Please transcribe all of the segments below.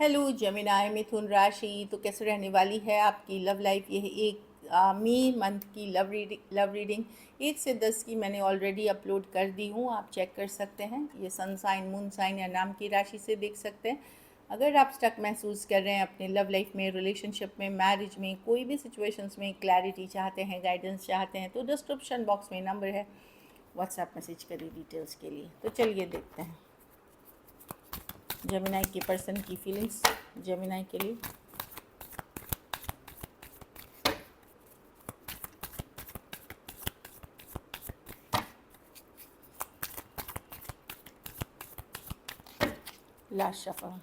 Hello Gemini मिथुन राशि, तो कैसे रहने वाली है आपकी लव लाइफ। यह एक मई मंथ की लव रीडिंग 1 से 10 की मैंने ऑलरेडी अपलोड कर दी हूँ। आप चेक कर सकते हैं। ये सन साइन, मून साइन या नाम की राशि से देख सकते हैं। अगर आप स्टक महसूस कर रहे हैं अपने लव लाइफ में, रिलेशनशिप में, मैरिज में, कोई भी सिचुएशंस में क्लैरिटी चाहते हैं, गाइडेंस चाहते हैं, तो डिस्क्रिप्शन बॉक्स में नंबर है, व्हाट्सएप मैसेज करिए डिटेल्स के लिए। तो चलिए देखते हैं जेमिनाई के पर्सन की फीलिंग्स जेमिनाई के लिए। Last shuffle.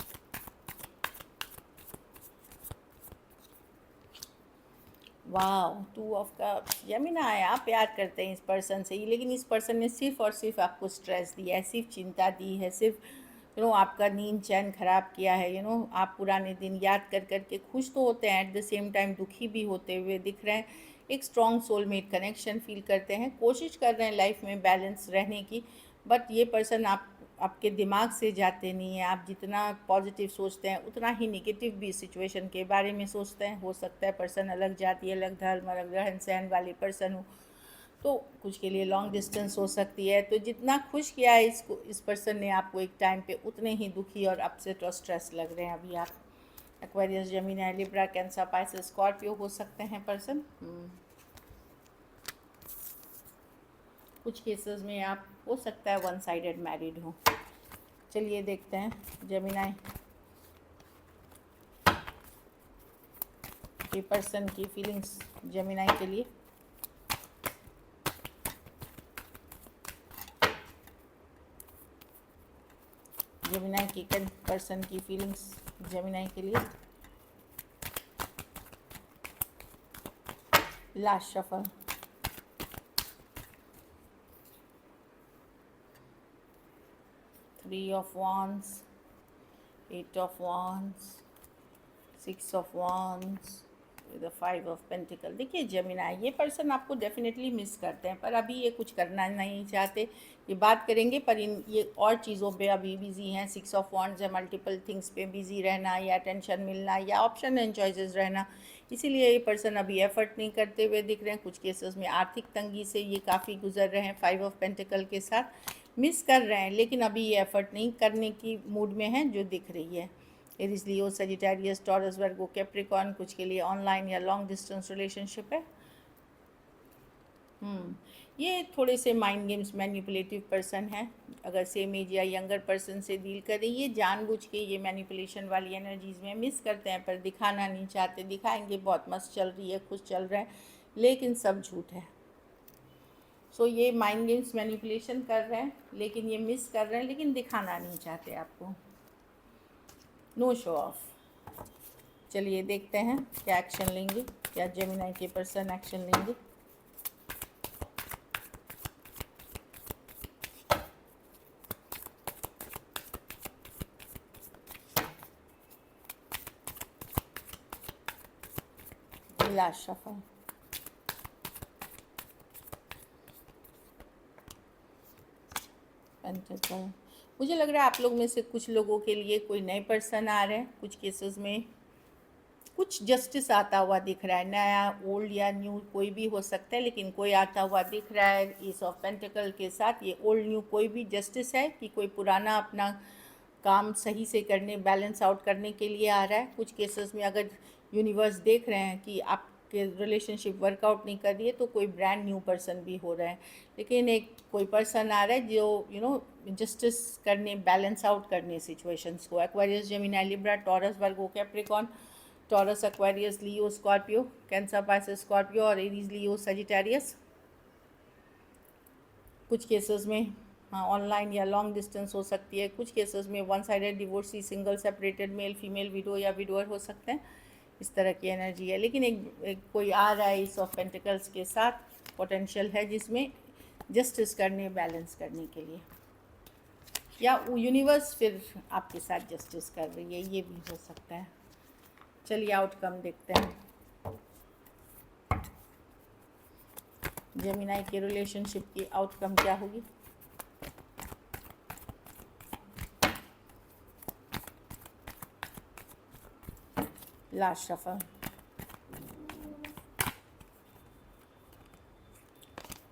वाह, 2 ऑफ कप्स। जेमिनाई, आप प्यार करते हैं इस पर्सन से, लेकिन इस पर्सन ने सिर्फ और सिर्फ आपको स्ट्रेस दिया है, सिर्फ चिंता दी है, सिर्फ आपका नींद चैन खराब किया है। आप पुराने दिन याद कर कर के खुश तो होते हैं, एट द सेम टाइम दुखी भी होते हुए दिख रहे हैं। एक स्ट्रॉन्ग सोलमेट कनेक्शन फील करते हैं, कोशिश कर रहे हैं लाइफ में बैलेंस रहने की, बट ये पर्सन आपके दिमाग से जाते नहीं हैं। आप जितना पॉजिटिव सोचते हैं उतना ही निगेटिव भी सिचुएशन के बारे में सोचते हैं। हो सकता है पर्सन अलग जाति, अलग धर्म, अलग रहन सहन वाले पर्सन हो, तो कुछ के लिए लॉन्ग डिस्टेंस हो सकती है। तो जितना खुश किया है इस पर्सन ने आपको एक टाइम पे, उतने ही दुखी और अपसेट और स्ट्रेस लग रहे हैं अभी आप। Aquarius, Gemini, Libra, cancer, Pisces, Scorpio हो सकते हैं पर्सन। कुछ केसेस में आप हो सकता है वन साइडेड मैरिड हो। चलिए देखते हैं जेमिनाई के पर्सन की फीलिंग्स जेमिनाई के लिए। जेमिनाई की पर्सन की फीलिंग्स जेमिनाई के लिए। Last shuffle. 3 of wands, 8 of wands, 6 of wands with 5 of pentacle. देखिए जेमिनाई, ये पर्सन आपको डेफिनेटली मिस करते हैं, पर अभी ये कुछ करना नहीं चाहते। ये बात करेंगे पर ये और चीज़ों पे अभी बिजी हैं। 6 ऑफ wands है, मल्टीपल थिंग्स पे बिजी रहना, या अटेंशन मिलना, या ऑप्शन एंड चॉइसेस रहना। इसीलिए ये पर्सन अभी एफर्ट नहीं करते हुए दिख रहे हैं। कुछ केसेस में आर्थिक तंगी से ये काफ़ी गुजर रहे हैं। 5 ऑफ पेंटिकल के साथ मिस कर रहे हैं, लेकिन अभी ये एफर्ट नहीं करने की मूड में है जो दिख रही है। एरीज, लियो, सजिटेरियस, टॉरस, वर्गो, कैप्रिकॉर्न, कुछ के लिए ऑनलाइन या लॉन्ग डिस्टेंस रिलेशनशिप है। ये थोड़े से माइंड गेम्स, मैनिपुलेटिव पर्सन है। अगर सेम एज या यंगर पर्सन से डील करें, ये जानबूझ के ये मैनिपुलेशन वाली एनर्जीज़ में मिस करते हैं, पर दिखाना नहीं चाहते। दिखाएंगे बहुत मस्त चल रही है, खुश चल रहा है, लेकिन सब झूठ है। सो ये माइंड गेम्स, मैनिपुलेशन कर रहे हैं, लेकिन ये मिस कर रहे हैं, लेकिन दिखाना नहीं चाहते आपको। No show off. चलिए देखते हैं क्या एक्शन लेंगे, क्या जेमिनाई के पर्सन एक्शन लेंगे। Last shuffle. पेंटिकल। मुझे लग रहा है आप लोग में से कुछ लोगों के लिए कोई नए पर्सन आ रहे हैं। कुछ केसेस में कुछ जस्टिस आता हुआ दिख रहा है। नया, ओल्ड या न्यू कोई भी हो सकता है, लेकिन कोई आता हुआ दिख रहा है ईस ऑफ पेंटिकल के साथ। ये ओल्ड न्यू कोई भी जस्टिस है कि कोई पुराना अपना काम सही से करने, बैलेंस आउट करने के लिए आ रहा है। कुछ केसेस में अगर यूनिवर्स देख रहे हैं कि आपके रिलेशनशिप वर्कआउट नहीं कर रही है, तो कोई ब्रांड न्यू पर्सन भी हो रहा है। लेकिन एक कोई पर्सन आ रहा है जो जस्टिस करने, बैलेंस आउट करने सिचुएशंस को। एक्वेरियस, जेमिनी, लिब्रा, टॉरस, वर्गो, कैप्रिकॉर्न, टॉरस, एक्वेरियस, लियो, स्कॉर्पियो, कैंसर, पाइसेस, स्कॉर्पियो और एरीज, लियो, सजिटेरियस। कुछ केसेस में हाँ ऑनलाइन या लॉन्ग डिस्टेंस हो सकती है। कुछ केसेस में one sided divorcee, single, separated, male female, window या विडोअर हो सकते हैं। इस तरह की एनर्जी है। लेकिन एक कोई आ रहा है इस ऑफ पेंटिकल्स के साथ, पोटेंशियल है जिसमें जस्टिस करने, बैलेंस करने के लिए, या यूनिवर्स फिर आपके साथ जस्टिस कर रही है, ये भी हो सकता है। चलिए आउटकम देखते हैं जेमिनाई के रिलेशनशिप की आउटकम क्या होगी। Last shuffle.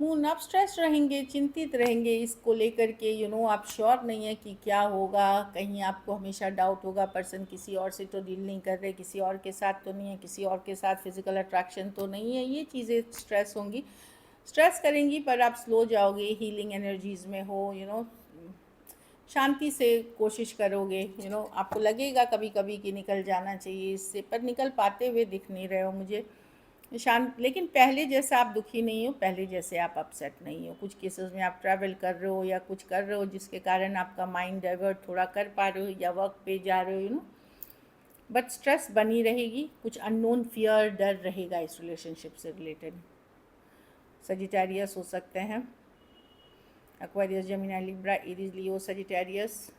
मून आप स्ट्रेस रहेंगे, चिंतित रहेंगे इसको लेकर के, आप श्योर नहीं है कि क्या होगा, कहीं आपको हमेशा डाउट होगा पर्सन किसी और से तो डील नहीं कर रहे, किसी और के साथ तो नहीं है, किसी और के साथ फिजिकल अट्रैक्शन तो नहीं है, ये चीज़ें स्ट्रेस होंगी, स्ट्रेस करेंगी, पर आप स्लो जाओगे, हीलिंग एनर्जीज़ में हो, शांति से कोशिश करोगे, आपको लगेगा कभी कभी कि निकल जाना चाहिए इससे, पर निकल पाते हुए दिख नहीं रहे हो मुझे शांत। लेकिन पहले जैसे आप दुखी नहीं हो, पहले जैसे आप अपसेट नहीं हो। कुछ केसेस में आप ट्रैवल कर रहे हो या कुछ कर रहे हो जिसके कारण आपका माइंड डाइवर्ट थोड़ा कर पा रहे हो या वर्क पे जा रहे हो, बट स्ट्रेस बनी रहेगी, कुछ अननोन फियर, डर रहेगा इस रिलेशनशिप से रिलेटेड। सजिटेरियस हो सकते हैं, एक्वेरियस, जेमिनी, लिब्रा, एरीज, लियो, सजिटेरियस,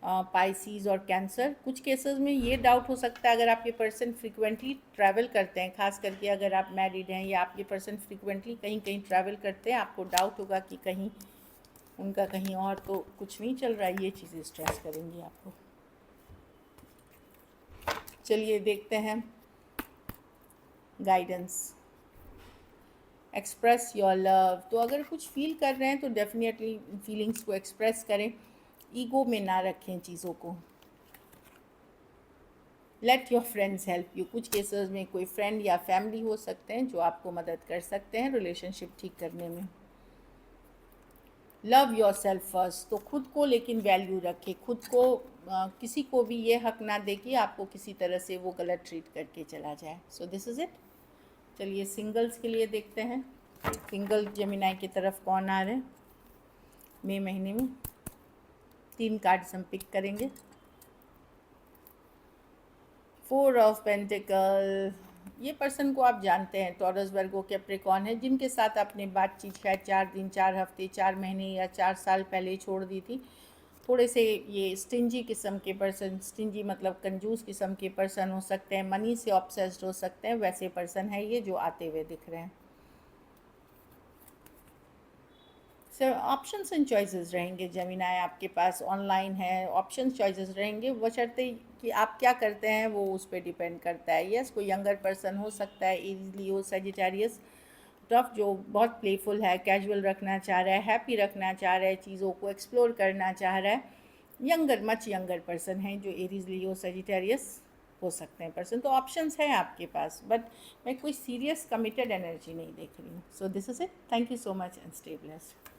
पाइसीज और कैंसर। कुछ केसेस में ये डाउट हो सकता है अगर आपके पर्सन फ्रिक्वेंटली ट्रैवल करते हैं, खास करके अगर आप मैरिड हैं या आपके पर्सन फ्रिक्वेंटली कहीं कहीं ट्रैवल करते हैं, आपको डाउट होगा कि कहीं उनका कहीं और तो कुछ नहीं चल रहा है, ये चीज़ें स्ट्रेस करेंगी आपको। चलिए देखते हैं गाइडेंस। Express your love. तो अगर कुछ फील कर रहे हैं तो डेफिनेटली फीलिंग्स को एक्सप्रेस करें, ईगो में ना रखें चीज़ों को। Let your friends help you. कुछ केसेस में कोई फ्रेंड या फैमिली हो सकते हैं जो आपको मदद कर सकते हैं रिलेशनशिप ठीक करने में। Love your self first. तो खुद को लेकिन वैल्यू रखें, खुद को किसी को भी ये हक ना दे कि आपको किसी तरह से वो गलत ट्रीट करके चला जाए। So this is it. चलिए सिंगल्स के लिए देखते हैं, सिंगल जेमिनी की तरफ कौन आ रहे हैं मई महीने में। 3 कार्ड्स हम पिक करेंगे। 4 ऑफ पेंटिकल। ये पर्सन को आप जानते हैं, टॉरस, वर्गो, कैप्रिकॉर्न है, जिनके साथ आपने बातचीत शायद 4 दिन, 4 हफ्ते, 4 महीने या 4 साल पहले छोड़ दी थी। थोड़े से ये स्टिंजी किस्म के पर्सन, स्टिंजी मतलब कंजूस किस्म के पर्सन हो सकते हैं, मनी से ऑब्सेस्ड हो सकते हैं, वैसे पर्सन है ये जो आते हुए दिख रहे हैं। सर ऑप्शंस एंड चॉइसेस रहेंगे जेमिनी आपके पास, ऑनलाइन है, ऑप्शंस चॉइसेस रहेंगे, बशर्ते कि आप क्या करते हैं वो उस पर डिपेंड करता है। यस, कोई यंगर पर्सन हो सकता है, एरीज, लियो, सजिटेरियस, टफ, जो बहुत प्लेफुल है, कैजुअल रखना चाह रहा है, हैप्पी रखना चाह रहा है, चीज़ों को एक्सप्लोर करना चाह रहा है। यंगर, मच यंगर पर्सन है जो एरीज, लियो, सजिटेरियस हो सकते हैं पर्सन। तो ऑप्शंस हैं आपके पास, बट मैं कोई सीरियस कमिटेड एनर्जी नहीं देख रही हूँ। So this is it. Thank you so much and stay blessed.